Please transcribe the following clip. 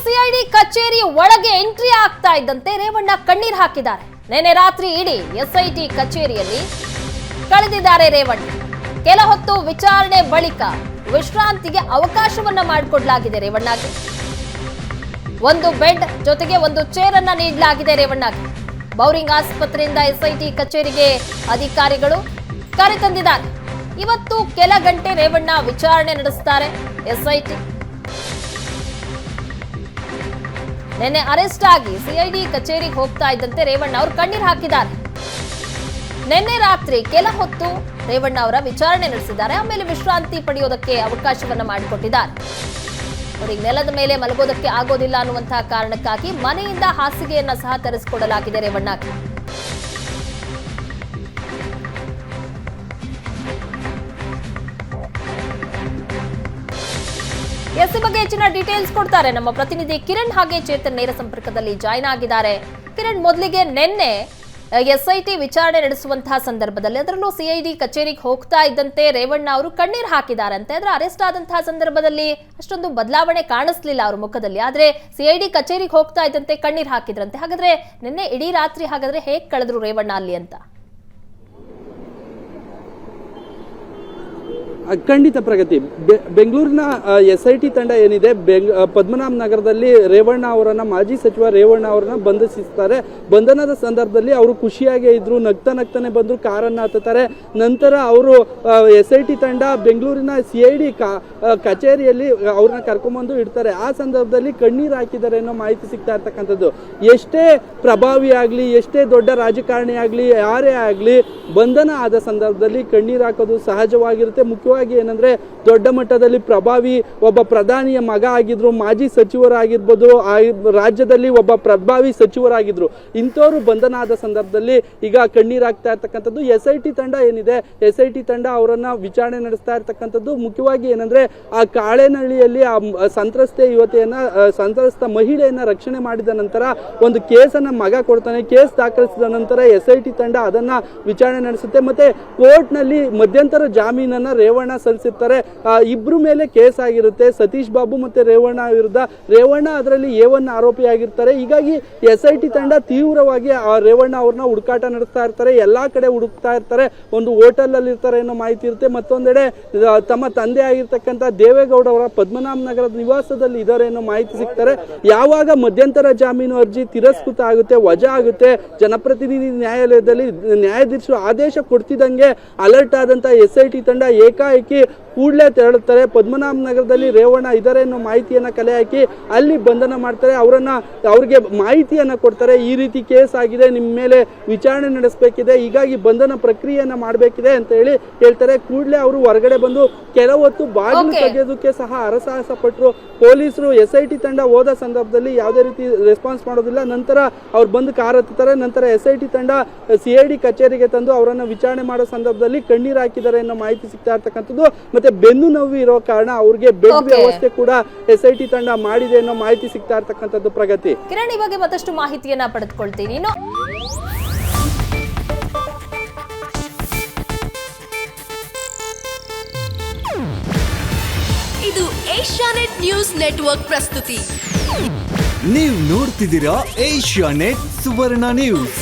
CID ಕಚೇರಿ ಒಳಗೆ entry ಆಗ್ತಾ ಇದ್ದಂತೆ ರೇವಣ್ಣ ಕಣ್ಣೀರ್ ಹಾಕಿದ್ದಾರೆ. ನಿನ್ನೆ ರಾತ್ರಿ ಇಡೀ ಎಸ್ಐಟಿ ಕಚೇರಿಯಲ್ಲಿ ಕಳೆದಿದ್ದಾರೆ ರೇವಣ್ಣ. ಕೆಲ ಹೊತ್ತು ವಿಚಾರಣೆ ಬಳಿಕ ವಿಶ್ರಾಂತಿಗೆ ಅವಕಾಶವನ್ನ ಮಾಡಿಕೊಡಲಾಗಿದೆ ರೇವಣ್ಣಗೆ. ಒಂದು ಬೆಡ್ ಜೊತೆಗೆ ಒಂದು ಚೇರ್ ಅನ್ನ ನೀಡಲಾಗಿದೆ ರೇವಣ್ಣಗೆ. ಬೌರಿಂಗ್ ಆಸ್ಪತ್ರೆಯಿಂದ ಎಸ್ಐಟಿ ಕಚೇರಿಗೆ ಅಧಿಕಾರಿಗಳು ಕರೆತಂದಿದ್ದಾರೆ. ಇವತ್ತು ಕೆಲ ಗಂಟೆ ರೇವಣ್ಣ ವಿಚಾರಣೆ ನಡೆಸುತ್ತಾರೆ ಎಸ್ಐಟಿ. ನಿನ್ನೆ ಅರೆಸ್ಟ್ ಆಗಿ ಸಿಐಡಿ ಕಚೇರಿಗೆ ಹೋಗ್ತಾ ಇದ್ದಂತೆ ರೇವಣ್ಣ ಅವರು ಕಣ್ಣೀರ್ ಹಾಕಿದ್ದಾರೆ. ನಿನ್ನೆ ರಾತ್ರಿ ಕೆಲ ಹೊತ್ತು ರೇವಣ್ಣ ಅವರ ವಿಚಾರಣೆ ನಡೆಸಿದ್ದಾರೆ. ಆಮೇಲೆ ವಿಶ್ರಾಂತಿ ಪಡೆಯೋದಕ್ಕೆ ಅವಕಾಶವನ್ನ ಮಾಡಿಕೊಟ್ಟಿದ್ದಾರೆ. ಅವರಿಗೆ ನೆಲದ ಮೇಲೆ ಮಲಗೋದಕ್ಕೆ ಆಗೋದಿಲ್ಲ ಅನ್ನುವಂತಹ ಕಾರಣಕ್ಕಾಗಿ ಮನೆಯಿಂದ ಹಾಸಿಗೆಯನ್ನ ಸಹ ತರಿಸಿಕೊಡಲಾಗಿದೆ ರೇವಣ್ಣಗೆ. ಈ ಬಗ್ಗೆ ಹೆಚ್ಚಿನ ಡೀಟೇಲ್ಸ್ ಕೊಡ್ತಾರೆ ನಮ್ಮ ಪ್ರತಿನಿಧಿ ಕಿರಣ್. ಹಾಗೆ ಚೇತನ್ ನೇರ ಸಂಪರ್ಕದಲ್ಲಿ ಜಾಯ್ನ್ ಆಗಿದ್ದಾರೆ. ಕಿರಣ್, ಮೊದಲಿಗೆ ನಿನ್ನೆ ಎಸ್ಐಟಿ ವಿಚಾರಣೆ ನಡೆಸುವಂತಹ ಸಂದರ್ಭದಲ್ಲಿ, ಅದರಲ್ಲೂ ಸಿಐಡಿ ಕಚೇರಿಗೆ ಹೋಗ್ತಾ ಇದ್ದಂತೆ ರೇವಣ್ಣ ಅವರು ಕಣ್ಣೀರ್ ಹಾಕಿದಾರಂತೆ. ಆದ್ರೆ ಅರೆಸ್ಟ್ ಆದಂತಹ ಸಂದರ್ಭದಲ್ಲಿ ಅಷ್ಟೊಂದು ಬದಲಾವಣೆ ಕಾಣಿಸ್ಲಿಲ್ಲ ಅವ್ರ ಮುಖದಲ್ಲಿ. ಆದ್ರೆ ಸಿಐಡಿ ಕಚೇರಿಗೆ ಹೋಗ್ತಾ ಇದ್ದಂತೆ ಕಣ್ಣೀರ್ ಹಾಕಿದ್ರಂತೆ. ಹಾಗಾದ್ರೆ ನಿನ್ನೆ ಇಡೀ ರಾತ್ರಿ ಹಾಗಾದ್ರೆ ಹೇಗ್ ಕಳೆದ್ರು ರೇವಣ್ಣ ಅಲ್ಲಿ ಅಂತ? ಖಂಡಿತ ಪ್ರಗತಿ. ಬೆಂಗಳೂರಿನ ಎಸ್ಐಟಿ ತಂಡ ಏನಿದೆ, ಪದ್ಮನಾಭ ನಗರದಲ್ಲಿ ರೇವಣ್ಣ ಅವರನ್ನ, ಮಾಜಿ ಸಚಿವ ರೇವಣ್ಣ ಅವರನ್ನ ಬಂಧಿಸಿರ್ತಾರೆ. ಬಂಧನದ ಸಂದರ್ಭದಲ್ಲಿ ಅವರು ಖುಷಿಯಾಗೇ ಇದ್ರು, ನಗ್ತಾನೆ ಬಂದ್ರು, ಕಾರನ್ನ ಹತ್ತಾರೆ. ನಂತರ ಅವರು ಎಸ್ಐಟಿ ತಂಡ ಬೆಂಗಳೂರಿನ ಸಿಐಡಿ ಕಚೇರಿಯಲ್ಲಿ ಅವ್ರನ್ನ ಕರ್ಕೊಂಡ್ಬಂದು ಇಡ್ತಾರೆ. ಆ ಸಂದರ್ಭದಲ್ಲಿ ಕಣ್ಣೀರು ಹಾಕಿದ್ದಾರೆ ಅನ್ನೋ ಮಾಹಿತಿ ಸಿಗ್ತಾ ಇರ್ತಕ್ಕಂಥದ್ದು. ಎಷ್ಟೇ ಪ್ರಭಾವಿ ಆಗ್ಲಿ, ಎಷ್ಟೇ ದೊಡ್ಡ ರಾಜಕಾರಣಿ ಆಗ್ಲಿ, ಯಾರೇ ಆಗ್ಲಿ, ಬಂಧನ ಆದ ಸಂದರ್ಭದಲ್ಲಿ ಕಣ್ಣೀರು ಹಾಕೋದು ಸಹಜವಾಗಿರುತ್ತೆ. ಮುಖ್ಯವಾಗಿ ಏನಂದ್ರೆ, ದೊಡ್ಡ ಮಟ್ಟದಲ್ಲಿ ಪ್ರಭಾವಿ ಒಬ್ಬ ಪ್ರಧಾನಿಯ ಮಗ ಆಗಿದ್ರು, ಮಾಜಿ ಸಚಿವರಾಗಿರ್ಬೋದು, ರಾಜ್ಯದಲ್ಲಿ ಒಬ್ಬ ಪ್ರಭಾವಿ ಸಚಿವರಾಗಿದ್ರು, ಇಂಥವ್ರು ಬಂಧನ ಆದ ಸಂದರ್ಭದಲ್ಲಿ ಈಗ ಕಣ್ಣೀರಾಗ್ತಾ ಇರ್ತಕ್ಕಂಥದ್ದು. ಎಸ್ಐಟಿ ತಂಡ ಏನಿದೆ, ಎಸ್ಐಟಿ ತಂಡ ಅವರನ್ನ ವಿಚಾರಣೆ ನಡೆಸ್ತಾ ಇರ್ತಕ್ಕಂಥದ್ದು. ಮುಖ್ಯವಾಗಿ ಏನಂದ್ರೆ, ಆ ಕಾಳೆನಹಳ್ಳಿಯಲ್ಲಿ ಆ ಸಂತ್ರಸ್ತ ಮಹಿಳೆಯನ್ನ ರಕ್ಷಣೆ ಮಾಡಿದ ನಂತರ ಒಂದು ಕೇಸನ್ನ ಮಗ ಕೊಡ್ತಾನೆ. ಕೇಸ್ ದಾಖಲಿಸಿದ ನಂತರ ಎಸ್ಐಟಿ ತಂಡ ಅದನ್ನ ವಿಚಾರಣೆ ನಡೆಸುತ್ತೆ. ಮತ್ತೆ ಕೋರ್ಟ್ ನಲ್ಲಿ ಮಧ್ಯಂತರ ಜಾಮೀನನ್ನ ರೇವಣ್ಣ ಸಲ್ಲಿಸಿರ್ತಾರೆ. ಇಬ್ರು ಮೇಲೆ ಕೇಸ್ ಆಗಿರುತ್ತೆ, ಸತೀಶ್ ಬಾಬು ಮತ್ತೆ ರೇವಣ್ಣ ವಿರುದ್ಧ. ರೇವಣ್ಣ ಅದರಲ್ಲಿ A1 ಆರೋಪಿಯಾಗಿರ್ತಾರೆ. ಹೀಗಾಗಿ ಎಸ್ಐಟಿ ತಂಡ ತೀವ್ರವಾಗಿ ರೇವಣ್ಣ ಅವ್ರನ್ನ ಹುಡುಕಾಟ ನಡೆಸ್ತಾ ಇರ್ತಾರೆ. ಎಲ್ಲಾ ಕಡೆ ಹುಡುಕ್ತಾ ಇರ್ತಾರೆ. ಒಂದು ಹೋಟೆಲ್ ಅಲ್ಲಿ ಇರ್ತಾರೆ ಅನ್ನೋ ಮಾಹಿತಿ ಇರುತ್ತೆ. ಮತ್ತೊಂದೆಡೆ ತಮ್ಮ ತಂದೆ ಆಗಿರ್ತಕ್ಕಂಥ ದೇವೇಗೌಡ ಅವರ ಪದ್ಮನಾಭ ನಗರದ ನಿವಾಸದಲ್ಲಿ ಇದ್ದಾರೆ ಅನ್ನೋ ಮಾಹಿತಿ ಸಿಗ್ತಾರೆ. ಯಾವಾಗ ಮಧ್ಯಂತರ ಜಾಮೀನು ಅರ್ಜಿ ತಿರಸ್ಕೃತ ಆಗುತ್ತೆ, ವಜಾ ಆಗುತ್ತೆ, ಜನಪ್ರತಿನಿಧಿ ನ್ಯಾಯಾಲಯದಲ್ಲಿ ನ್ಯಾಯಾಧೀಶರು ಆದೇಶ ಕೊಡ್ತಿದ್ದಂಗೆ ಅಲರ್ಟ್ ಆದಂತ ಎಸ್ಐಟಿ ತಂಡ ಏಕಾಏಕಿ ಕೂಡಲೇ ತೆರಳುತ್ತಾರೆ. ಪದ್ಮನಾಭ ನಗರದಲ್ಲಿ ರೇವಣ್ಣ ಇದ್ದಾರೆ ಅನ್ನೋ ಮಾಹಿತಿಯನ್ನ ಕಲೆ ಹಾಕಿ ಅಲ್ಲಿ ಬಂಧನ ಮಾಡ್ತಾರೆ. ಅವ್ರಿಗೆ ಮಾಹಿತಿಯನ್ನ ಕೊಡ್ತಾರೆ. ಈ ರೀತಿ ಕೇಸ್ ಆಗಿದೆ, ನಿಮ್ಮ ಮೇಲೆ ವಿಚಾರಣೆ ನಡೆಸಬೇಕಿದೆ, ಹೀಗಾಗಿ ಬಂಧನ ಪ್ರಕ್ರಿಯೆಯನ್ನ ಮಾಡಬೇಕಿದೆ ಅಂತ ಹೇಳಿ ಹೇಳ್ತಾರೆ. ಕೂಡಲೇ ಅವರು ಹೊರಗಡೆ ಬಂದು ಕೆಲವು ಹೊತ್ತು ಬಾಗಿಲು ತೆಗೆಯೋದಕ್ಕೆ ಸಹ ಹರಸಾಹಸ ಪಟ್ಟರು. ಪೊಲೀಸರು ಎಸ್ಐಟಿ ತಂಡ ಹೋದ ಸಂದರ್ಭದಲ್ಲಿ ಯಾವುದೇ ರೀತಿ ರೆಸ್ಪಾನ್ಸ್ ಮಾಡೋದಿಲ್ಲ. ನಂತರ ಅವ್ರು ಬಂದು ಕಾರ್ ಹತ್ತಾರೆ. ನಂತರ ಎಸ್ಐಟಿ ತಂಡ ಸಿಐಡಿ ಕಚೇರಿಗೆ ತಂದು ಅವರನ್ನ ವಿಚಾರಣೆ ಮಾಡೋ ಸಂದರ್ಭದಲ್ಲಿ ಕಣ್ಣೀರು ಹಾಕಿದ್ದಾರೆ ಅನ್ನೋ ಮಾಹಿತಿ ಸಿಗ್ತಾ ಇರ್ತಕ್ಕಂಥದ್ದು. ಮತ್ತೆ ಬೆನ್ನು ನೋವು ಇರೋ ಕಾರಣ ಅವ್ರಿಗೆ ಬೆಡ್ ವ್ಯವಸ್ಥೆ ಕೂಡ ಎಸ್ಐಟಿ ತಂಡ ಮಾಡಿದೆ ಅನ್ನೋ ಮಾಹಿತಿ ಸಿಗ್ತಾ ಇರ್ತಕ್ಕಂಥದ್ದು. ಪ್ರಗತಿ, ಕಿರಣ್, ಈ ಬಗ್ಗೆ ಮತ್ತಷ್ಟು ಮಾಹಿತಿಯನ್ನ ಪಡೆದುಕೊಳ್ತೀನಿ. ಇದು ಏಷ್ಯಾನೆಟ್ ನ್ಯೂಸ್ ನೆಟ್ವರ್ಕ್ ಪ್ರಸ್ತುತಿ. ನೀವು ನೋಡ್ತಿದ್ದೀರಾ ಏಷ್ಯಾನೆಟ್ ಸುವರ್ಣ ನ್ಯೂಸ್.